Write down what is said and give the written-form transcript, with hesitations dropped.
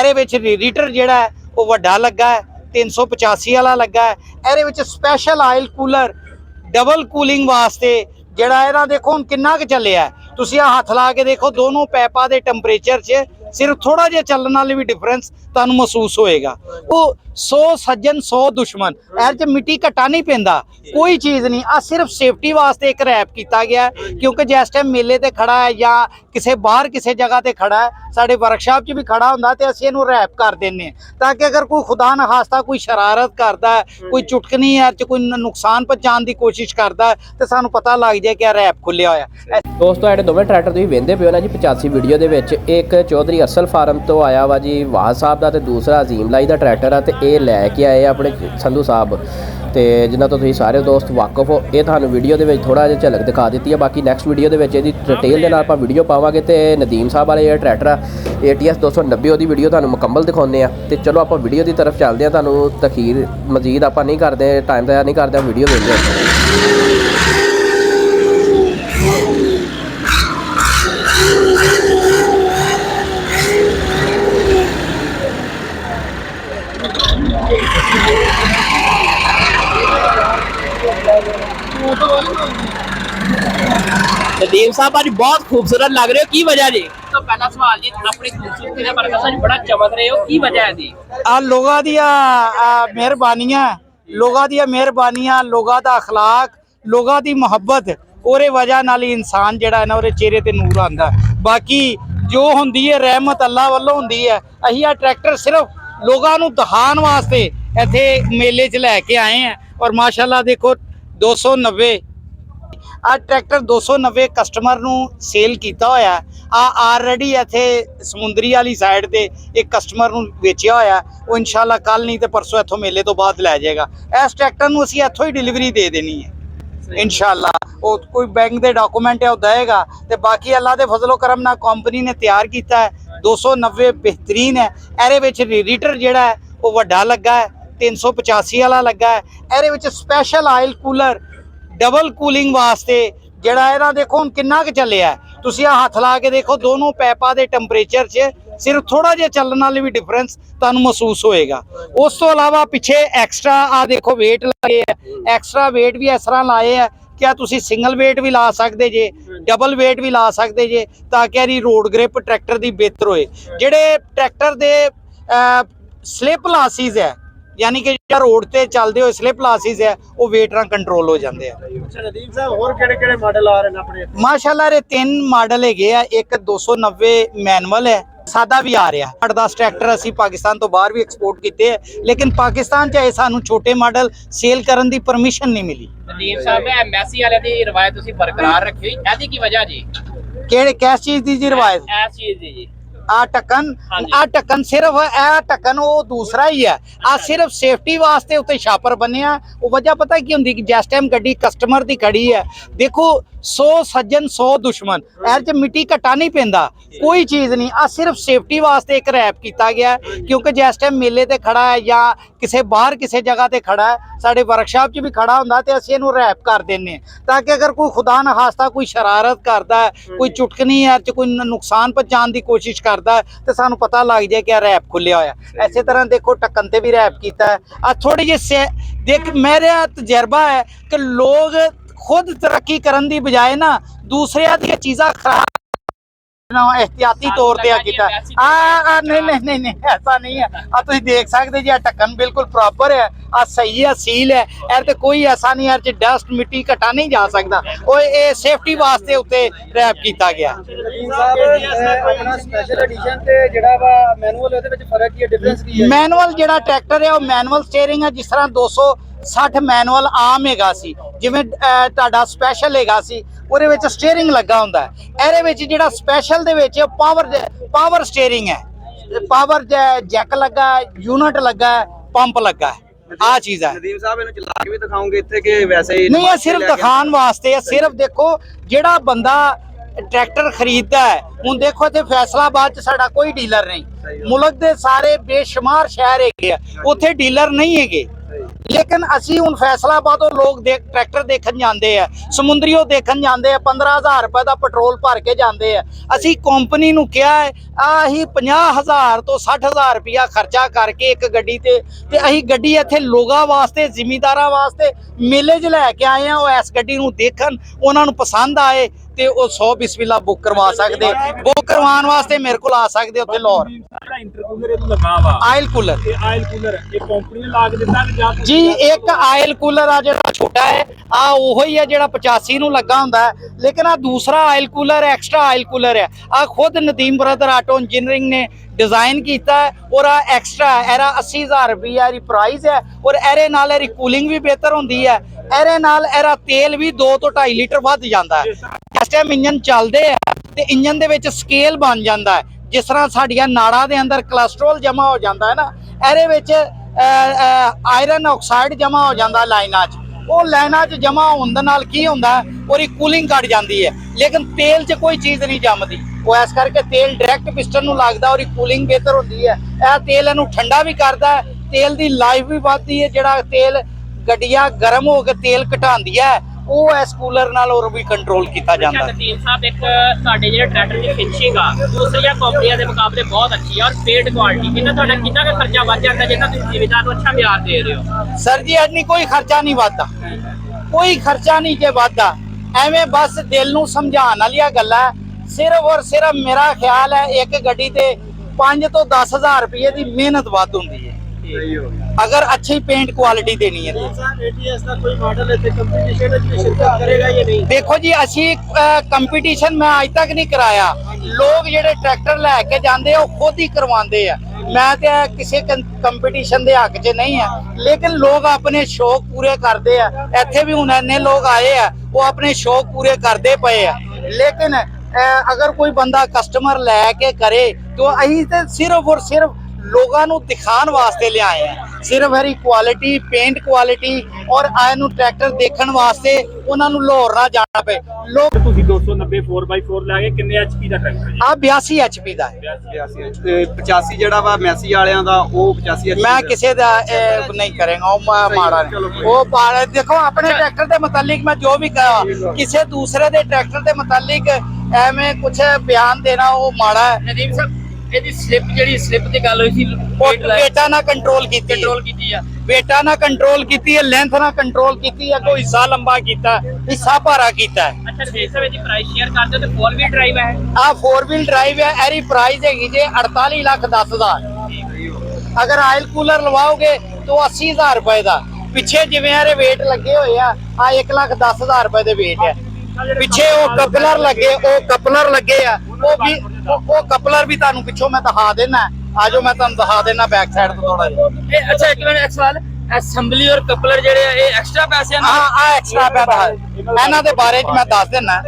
ਇਹਦੇ ਵਿੱਚ ਰੀਡੀਟਰ ਜਿਹੜਾ ਹੈ ਉਹ ਵੱਡਾ ਲੱਗਾ ਹੈ, 385 ਵਾਲਾ ਲੱਗਾ ਹੈ। ਇਹਦੇ ਵਿੱਚ special oil cooler double cooling वास्ते ਜਿਹੜਾ ਇਹਦਾ ਦੇਖੋ ਹੁਣ ਕਿੰਨਾ ਕੁ ਚੱਲਿਆ। ਤੁਸੀਂ ਆ ਹੱਥ ਲਾ ਕੇ ਦੇਖੋ ਦੋਨੋਂ ਪੈਪਾਂ ਦੇ ਟੈਂਪਰੇਚਰ 'ਚ ਸਿਰਫ ਥੋੜਾ ਜਿਹਾ ਚੱਲਣ ਨਾਲ ਵੀ ਡਿਫਰੈਂਸ ਤੁਹਾਨੂੰ ਮਹਿਸੂਸ ਹੋਏਗਾ। ਉਹ 100 ਸੱਜਣ 100 ਦੁਸ਼ਮਣ, ਇਹ 'ਚ ਮਿੱਟੀ ਘਟਾ ਨਹੀਂ ਪੈਂਦਾ, ਕੋਈ ਚੀਜ਼ ਨਹੀਂ। ਆ ਸਿਰਫ ਸੇਫਟੀ ਵਾਸਤੇ ਇੱਕ ਰੈਪ ਕੀਤਾ ਗਿਆ ਕਿਉਂਕਿ ਜਿਸ ਟਾਈਮ ਮੇਲੇ ਤੇ ਖੜਾ ਹੈ ਜਾਂ ਕਿਸੇ ਬਾਹਰ ਕਿਸੇ ਜਗ੍ਹਾ ਤੇ ਖੜਾ ਹੈ, ਸਾਡੇ ਵਰਕਸ਼ਾਪ 'ਚ ਵੀ ਖੜਾ ਹੁੰਦਾ ਤੇ ਅਸੀਂ ਇਹਨੂੰ ਰੈਪ ਕਰ ਦਿੰਦੇ ਤਾਂ ਕਿ ਅਗਰ ਕੋਈ ਖੁਦਾ ਨਾ ਖਾਸਤਾ ਕੋਈ ਸ਼ਰਾਰਤ ਕਰਦਾ ਹੈ, ਕੋਈ ਚੁਟਕਣੀ ਹੈ 'ਚ ਕੋਈ ਨੁਕਸਾਨ ਪਹੁੰਚਾਉਣ ਦੀ ਕੋਸ਼ਿਸ਼ ਕਰਦਾ ਤੇ ਸਾਨੂੰ ਪਤਾ ਲੱਗ ਜਾਏ ਕਿ ਰੈਪ ਖੁੱਲਿਆ ਹੋਇਆ। ਦੋਸਤੋ ਜਿਹੜੇ ਦੋਵੇਂ ਟਰੈਕਟਰ ਤੁਸੀਂ ਵੇਖਦੇ ਪਿਓ ਨਾ ਜੀ 85 ਵੀਡੀਓ ਦੇ ਵਿੱਚ, ਇੱਕ ਚੌਧਰੀ ਅਸਲ ਫਾਰਮ ਤੋਂ ਆਇਆ ਵਾ ਜੀ ਵਾਹ ਸਾਹਿਬ ਦਾ ਤੇ ਦੂਸਰਾ ਅਜ਼ੀਮ ਲਾਈ ਦਾ ਟਰੈਕਟਰ ਆ ਤੇ ਇਹ ਲੈ ਕੇ ਆਏ ਆਪਣੇ ਸੰਧੂ ਸਾਹਿਬ ਤੇ ਜਿਨ੍ਹਾਂ ਤੋਂ ਤੁਸੀਂ ਸਾਰੇ ਦੋਸਤ ਵਾਕਫ ਹੋ। ਇਹ ਤੁਹਾਨੂੰ ਵੀਡੀਓ ਦੇ ਵਿੱਚ ਥੋੜਾ ਜਿਹਾ ਝਲਕ ਦਿਖਾ ਦਿੱਤੀ ਹੈ, ਬਾਕੀ ਨੈਕਸਟ ਵੀਡੀਓ ਦੇ ਵਿੱਚ ਇਹਦੀ ਡਿਟੇਲ ਦੇ ਨਾਲ ਆਪਾਂ ਵੀਡੀਓ ਪਾਵਾਂਗੇ। ਤੇ ਨਦੀਮ ਸਾਹਿਬ ਵਾਲੇ ਇਹ ਟਰੈਕਟਰ ਆ ATS 290 ਉਹਦੀ ਵੀਡੀਓ ਤੁਹਾਨੂੰ ਮੁਕੰਮਲ ਦਿਖਾਉਂਦੇ ਆ। ਤੇ ਚਲੋ ਆਪਾਂ ਵੀਡੀਓ ਦੀ ਤਰਫ ਚੱਲਦੇ ਆ, ਤੁਹਾਨੂੰ ਤਖੀਰ ਮਜ਼ੀਦ ਆਪਾਂ ਨਹੀਂ ਕਰਦੇ, ਟਾਈਮ ਦਾ ਨਹੀਂ ਕਰਦੇ, ਵੀਡੀਓ ਵੇਖਦੇ ਹਾਂ। नदीम साहब आज बहुत खूबसूरत लग रहे हो, की वजह जी? तो पहला सवाल जी, अपनी खूबसूरती का बरकत आज बड़ा चमक रहे हो, की वजह है जी? आ लोगों दी मेहरबानियां, लोगों दी मेहरबानियां, लोगों दा अखलाक, लोगों दी मुहब्बत और वजह नाल ही इंसान जिहड़ा है ना ਉਹਦੇ चेहरे ते नूर आंदा। बाकी जो हुंदी है रहमत अल्लाह वालों हुंदी है। असीं आ ट्रैक्टर सिर्फ लोगों नूं दिखाउण वास्ते इत्थे मेले 'च लैके आए हैं और माशाअल्लाह देखो 290 आ ट्रैक्टर 290 कस्टमर नूं सेल कीता होया। आ ऑलरेडी इत्थे समुंदरी वाली साइड ते एक कस्टमर नूं वेचिया होया। वो इंशाल्लाह कल नहीं तो परसों इत्थों मेले तो बाद लै जाएगा। इस ट्रैक्टर नूं असीं इत्थों ही डिलीवरी दे देनी है इंशाल्लाह। वो कोई बैंक दे डॉक्यूमेंट है वो देगा ते बाकी अल्लाह दे फजलो करम नाल कंपनी ने तैयार किया है। 290 बेहतरीन है। ਇਹਦੇ ਵਿੱਚ ਰੀਡੀਟਰ ਜਿਹੜਾ ਹੈ ਉਹ ਵੱਡਾ ਲੱਗਾ ਹੈ, 385 ਵਾਲਾ ਲੱਗਾ ਹੈ। ਇਹਦੇ ਵਿੱਚ special oil cooler double cooling वास्ते ਜਿਹੜਾ ਇਹਦਾ ਦੇਖੋ ਹੁਣ ਕਿੰਨਾ ਕੁ ਚੱਲਿਆ। ਤੁਸੀਂ ਆ ਹੱਥ ਲਾ ਕੇ ਦੇਖੋ ਦੋਨੋਂ ਪੈਪਾਂ ਦੇ ਟੈਂਪਰੇਚਰ 'ਚ ਸਿਰਫ ਥੋੜਾ ਜਿਹਾ ਚੱਲਣ ਨਾਲ ਵੀ ਡਿਫਰੈਂਸ ਤੁਹਾਨੂੰ ਮਹਿਸੂਸ ਹੋਏਗਾ। ਉਸ ਤੋਂ ਇਲਾਵਾ ਪਿੱਛੇ ਐਕਸਟਰਾ ਆ ਦੇਖੋ ਵੇਟ ਲਾਏ ਹੈ, ਐਕਸਟਰਾ ਵੇਟ ਵੀ ਇਸ ਤਰ੍ਹਾਂ ਲਾਏ ਹੈ ਕਿ ਤੁਸੀਂ ਸਿੰਗਲ ਵੇਟ ਵੀ ਲਾ ਸਕਦੇ ਜੇ, ਡਬਲ ਵੇਟ ਵੀ ਲਾ ਸਕਦੇ ਜੇ ਤਾਂ ਕਿ ਇਹਦੀ ਰੋਡ ਗ੍ਰਿਪ ਟਰੈਕਟਰ ਦੀ ਬਿਹਤਰ ਹੋਏ। ਜਿਹੜੇ ਟਰੈਕਟਰ ਦੇ ਸਲਿਪ ਲਾਸਿਸ ਹੈ यानी कि जो रोड ते चलते हुए स्लिप लासिस है वो वेट नाल कंट्रोल हो जाते हैं। नदीम साहब होर किहड़े मॉडल आ रहे हैं अपने? माशाअल्लाह रे 3 मॉडल है। एक 290 मैनुअल है, सादा भी आ रहा है। 8-10 ट्रैक्टर असी पाकिस्तान तो बाहर भी एक्सपोर्ट किए हैं, लेकिन पाकिस्तान चाहे सानू छोटे मॉडल सेल करने की परमिशन नहीं मिली। नदीम साहब एमएससी वाले दी रिवायत तुसी बरकरार रखी, एदी की वजह जी? केड़े किस चीज दी रिवायत? इस चीज दी जी। आ ढक्कन सिर्फ ढक्कन वो दूसरा ही है। आ सिर्फ सेफ्टी वास्ते उत्ते छापर बने। वो वजह पता की होंगी कि जिस टाइम गड्डी कस्टमर दी खड़ी है, देखो 100 सज्जन 100 दुश्मन, एर च मिट्टी घटा नहीं पैंदा, कोई चीज़ नहीं। आ सिर्फ सेफ्टी वास्ते एक रैप किया गया क्योंकि जिस टाइम मेले ते खड़ा है या किसी बाहर किसी जगह ते खड़ा है, साडे वर्कशॉप च भी खड़ा होंदा ते असीं इहनूं रैप कर दिंदे ताकि अगर कोई खुदा ना खास्ता कोई शरारत करदा है, कोई चुटकनी एर च कोई नुकसान पहुंचाउण दी कोशिश करदा है ते सानूं पता लग जाए कि रैप खुल्लिया होया। इसे तरह देखो ढक्कन ते भी रैप कीता है। आ थोड़ी जी देख मेरा तजर्बा है कि लोग खुद तरक्की करने की बजाय ना दूसरे दी चीज़ां खराब एहतियाती तौर पे नहीं ऐसा नहीं है। आप तुम देख सकते जी ढक्कन बिल्कुल प्रॉपर है, आ सही है, सील है, एर ते कोई ऐसा नहीं है डस्ट मिट्टी घटा नहीं जा सकता। और ये सेफ्टी वास्ते उत्ते रैप किया गया। मैनुअल जिहड़ा ट्रैक्टर है वो मैनुअल स्टीयरिंग है। जिस तरह 260 मैनुअल आम हैगा सी, जिवें तुहाडा स्पैशल हैगा सी ਉਹਦੇ ਵਿੱਚ ਸਟੀਅਰਿੰਗ ਲੱਗਾ ਹੁੰਦਾ ਹੈ। ਇਹਦੇ ਵਿੱਚ ਜਿਹੜਾ ਸਪੈਸ਼ਲ ਦੇ ਵਿੱਚ ਪਾਵਰ ਸਟੀਅਰਿੰਗ ਹੈ, ਪਾਵਰ ਜੈਕ ਲੱਗਾ, यूनिट लगा, पंप लगा है। आ चीज है। नदीम साहब इन्हें चला के भी दिखाओगे इत्थे के वैसे ही? नहीं, सिर्फ दिखाने वास्ते है। सिर्फ देखो जेड़ा बंदा ट्रैक्टर खरीदता है, हुण देखो इत्थे फैसलाबाद च साडा कोई डीलर नहीं, मुल्क दे सारे बेशुमार शहर हैगे, उत्थे डीलर नहीं हैगे, ਲੇਕਿਨ ਅਸੀਂ ਹੁਣ ਫੈਸਲਾਬਾਦੋਂ ਲੋਕ ਟਰੈਕਟਰ ਦੇਖਣ ਜਾਂਦੇ ਆ, ਸਮੁੰਦਰੀਓ ਦੇਖਣ ਜਾਂਦੇ ਆ, 15,000 ਰੁਪਏ ਦਾ ਪੈਟਰੋਲ ਭਰ ਕੇ ਜਾਂਦੇ ਆ। ਅਸੀਂ ਕੰਪਨੀ ਨੂੰ ਕਿਹਾ ਹੈ ਅਸੀਂ 50,000 ਤੋਂ 60,000 ਰੁਪਇਆ ਖਰਚਾ ਕਰਕੇ ਇੱਕ ਗੱਡੀ ਤੇ ਅਸੀਂ ਗੱਡੀ ਇੱਥੇ ਲੋਕਾਂ ਵਾਸਤੇ, ਜ਼ਿਮੀਂਦਾਰਾਂ ਵਾਸਤੇ ਮੇਲੇ 'ਚ ਲੈ ਕੇ ਆਏ ਆ। ਉਹ ਇਸ ਗੱਡੀ ਨੂੰ ਦੇਖਣ, ਉਹਨਾਂ ਨੂੰ ਪਸੰਦ ਆਏ ਤੇ ਉਹ 100 ਬਿਸਮਿਲ੍ਲਾ ਬੁੱਕ ਕਰਵਾ ਸਕਦੇ। ਬੁੱਕ ਕਰਵਾਉਣ ਵਾਸਤੇ ਮੇਰੇ ਕੋਲ ਆ ਸਕਦੇ ਉੱਥੇ ਲਾਹੌਰ। ਜਿਹੜਾ ਇੰਟਰਕੂਲਰ ਇਹਨੂੰ ਲੱਗਾ ਵਾ ਆਇਲ ਕੂਲਰ, ਇਹ ਆਇਲ ਕੂਲਰ ਇਹ ਕੰਪਨੀ ਨੇ ਲਾ ਕੇ ਦਿੱਤਾ ਕਿ ਜਾਂ ਜੀ ਇੱਕ ਆਇਲ ਕੂਲਰ ਆ ਜਿਹੜਾ ਛੋਟਾ ਹੈ, ਆ ਉਹੋ ਹੀ ਹੈ ਜਿਹੜਾ 85 ਨੂੰ ਲੱਗਾ ਹੁੰਦਾ ਹੈ। ਲੇਕਿਨ ਆ ਦੂਸਰਾ oil cooler extra oil cooler ਹੈ। ਆ ਖੁਦ ਨਦੀਮ ਬ੍ਰਦਰ ਆਟੋ ਇੰਜੀਨੀਅਰਿੰਗ ਨੇ डिजाइन किया है और एक्स्ट्रा एरा 80,000 रुपया एरी प्राइस है और एरे नाल एरी कूलिंग भी बेहतर होंदी है। एरे नाल एरा तेल भी 2 ਤੋਂ 2.5 लीटर ਵੱਧ ਜਾਂਦਾ है। इस टाइम इंजन चलते हैं तो इंजन ਦੇ ਵਿੱਚ स्केल बन जाता है। जिस तरह साड़ियां नाड़ां ਦੇ अंदर कोलेस्ट्रोल जमा हो जाता है ना, एरे ਵਿੱਚ आयरन ऑक्साइड जमा हो जाता लाइनां 'ਚ। ਉਹ ਲਾਈਨਾਂ 'ਚ ਜਮਾ ਹੋਣ ਦੇ ਨਾਲ ਕੀ ਹੁੰਦਾ ਔਰ ਇਹ ਕੂਲਿੰਗ ਘਟ ਜਾਂਦੀ ਹੈ, ਲੇਕਿਨ ਤੇਲ 'ਚ ਕੋਈ ਚੀਜ਼ ਨਹੀਂ ਜੰਮਦੀ। ਉਹ ਇਸ ਕਰਕੇ ਤੇਲ ਡਾਇਰੈਕਟ ਪਿਸਟਨ ਨੂੰ ਲੱਗਦਾ ਔਰ ਇਹ ਕੂਲਿੰਗ ਬਿਹਤਰ ਹੁੰਦੀ ਹੈ। ਇਹ ਤੇਲ ਇਹਨੂੰ ਠੰਡਾ ਵੀ ਕਰਦਾ ਹੈ, ਤੇਲ ਦੀ ਲਾਈਫ ਵੀ ਵੱਧਦੀ ਹੈ। ਜਿਹੜਾ ਤੇਲ ਗੱਡੀਆਂ ਗਰਮ ਹੋ ਕੇ ਤੇਲ ਘਟਾਉਂਦੀ ਹੈ ਉਹ ਇਸ ਕੂਲਰ ਨਾਲ ਹੋਰ ਵੀ ਕੰਟਰੋਲ ਕੀਤਾ ਜਾਂਦਾ ਹੈ। ਨਦੀਮ ਸਾਹਿਬ, ਇੱਕ ਤੁਹਾਡੇ ਜਿਹੜੇ ਟਰੈਕਟਰ ਦੀ ਫਿਨਿਸ਼ਿੰਗ ਆ ਦੂਸਰੀਆਂ ਕੰਪਨੀਆਂ ਦੇ ਮੁਕਾਬਲੇ ਬਹੁਤ ਅੱਛੀ ਆ ਔਰ ਪੇਡ ਕੁਆਲਿਟੀ, ਇਹਨਾਂ ਤੁਹਾਡਾ ਕਿੰਨਾ ਕੁ ਖਰਚਾ ਵੱਧ ਜਾਂਦਾ ਜਿੰਨਾ ਤੁਸੀਂ ਜ਼ਿਮੀਦਾਰ ਨੂੰ ਅੱਛਾ ਮਿਆਰ ਦੇ ਰਹੇ ਹੋ? ਸਰ ਜੀ ਅੱਜ ਨਹੀਂ ਕੋਈ ਖਰਚਾ ਨਹੀਂ ਵੱਧਦਾ, ਕੋਈ ਖਰਚਾ ਨਹੀਂ ਜੇ ਵੱਧਦਾ। ਐਵੇਂ ਬਸ ਦਿਲ ਨੂੰ ਸਮਝਾਉਣ ਵਾਲੀਆਂ ਗੱਲਾਂ। ਸਿਰਫ ਔਰ ਸਿਰਫ ਮੇਰਾ ਖਿਆਲ ਹੈ ਇੱਕ ਗੱਡੀ ਤੇ 5 ਤੋਂ 10,000 ਰੁਪਏ ਦੀ ਮਿਹਨਤ ਵੱਧ ਹੁੰਦੀ ਹੈ अगर अच्छी पेंट क्वालिटी देनी है। ATS ਦਾ ਕੋਈ ਮਾਡਲ ਇੱਥੇ ਕੰਪੀਟੀਸ਼ਨ ਵਿੱਚ ਸ਼ਿਰਕਤ ਕਰੇਗਾ ਜਾਂ ਨਹੀਂ? देखो जी ਅਸੀਂ कंपटीशन मैं आज तक नहीं कराया। लोग ਜਿਹੜੇ ਟਰੈਕਟਰ ਲੈ ਕੇ ਜਾਂਦੇ ਆ ਉਹ ਖੁਦ ਹੀ ਕਰਵਾਉਂਦੇ ਆ। ਮੈਂ ਤੇ ਕਿਸੇ ਕੰਪੀਟੀਸ਼ਨ ਦੇ ਹੱਕ 'ਚ ਨਹੀਂ ਆ, ਲੇਕਿਨ ਲੋਕ ਆਪਣੇ ਸ਼ੌਕ ਪੂਰੇ ਕਰਦੇ ਆ। ਇੱਥੇ ਵੀ ਹੁਣ ਇੰਨੇ ਲੋਕ ਆਏ ਆ ਉਹ ਆਪਣੇ ਸ਼ੌਕ ਪੂਰੇ ਕਰਦੇ ਪਏ ਆ। ਲੇਕਿਨ ਅਗਰ ਕੋਈ ਬੰਦਾ ਕਸਟਮਰ ਲੈ ਕੇ करे तो ਅਸੀਂ ਤੇ ਸਿਰਫ ਔਰ ਸਿਰਫ ਲੋਕਾਂ ਨੂੰ ਦਿਖਾਉਣ ਵਾਸਤੇ ਲਿਆਏ ਆ। ਸਿਰਫ ਹਰੀ ਕੁਆਲਿਟੀ, ਪੇਂਟ ਕੁਆਲਿਟੀ ਔਰ ਆਏ ਨੂੰ ਟਰੈਕਟਰ ਦੇਖਣ ਵਾਸਤੇ ਉਹਨਾਂ ਨੂੰ ਲਾਹੌਰ ਨਾ ਜਾਣਾ ਪਏ। ਲੋਕ ਤੁਸੀਂ 290 4x4 ਲੈ ਕੇ ਕਿੰਨੇ HP ਦਾ ਟਰੈਕਟਰ ਜੀ? ਆ 82 HP ਦਾ ਹੈ। 85 ਜਿਹੜਾ ਵਾ ਮੈਸੀ ਵਾਲਿਆਂ ਦਾ ਉਹ 85 मैं किसी का नहीं करेगा माड़ा नहीं। वो देखो अपने ट्रैक्टर के मुतालिक मैं जो भी कहा, किसी दूसरे के ट्रैक्टर के मुतालिक एवें कुछ बयान देना वो माड़ा है। ਨਦੀਮ ਸਾਹਿਬ, ਇਹਦੀ ਸਲਿੱਪ ਦੀ ਗੱਲ ਹੋਈ ਸੀ, बेटा ना कंट्रोल की ਕੀਤੀ ਆ। बेटा ना कंट्रोल की है, लेंथ ना कंट्रोल की है, कोई हिस्सा लंबा किया, हिस्सा भारा किया है। ਅੱਛਾ, ਨਦੀਮ ਸਾਹਿਬ ਇਹਦੀ ਪ੍ਰਾਈਸ ਸ਼ੇਅਰ ਕਰਦੇ ਹੋ ਤੇ 4 ਵੀਲ ਡਰਾਈਵ ਹੈ? आ 4 व्हील ड्राइव है। एरी प्राइस है जी 48,10,000। अगर आयल कूलर लवाओगे तो 80,000 रुपए का। ਪਿੱਛੇ ਜਿਵੇਂ ਇਹਦੇ weight ਲੱਗੇ ਹੋਏ ਆ 1,10,000 ਰੁਪਏ ਦੇ weight ਹੈ। ਪਿੱਛੇ ਉਹ ਕਪਲਰ ਲੱਗੇ ਆ ਉਹ ਕਪਲਰ ਵੀ ਤੁਹਾਨੂੰ ਪਿੱਛੋਂ ਮੈਂ ਦਿਖਾ ਦੇਣਾ। ਆਜੋ ਮੈਂ ਤੁਹਾਨੂੰ ਦਿਖਾ ਦੇਣਾ ਬੈਕ ਸਾਈਡ ਤੋਂ ਥੋੜਾ ਜਿਹਾ। ਇਹ ਅੱਛਾ, ਇੱਕ ਮਿੰਟ, ਇੱਕ ਸਵਾਲ, ਅਸੈਂਬਲੀ ਔਰ ਕਪਲਰ ਜਿਹੜੇ ਆ ਇਹ ਐਕਸਟਰਾ ਪੈਸੇ ਆ? ਹਾਂ ਆ ਐਕਸਟਰਾ ਪੈਸਾ ਹੈ, ਇਹਨਾਂ ਦੇ ਬਾਰੇ ਚ ਮੈਂ ਦੱਸ ਦੇਣਾ।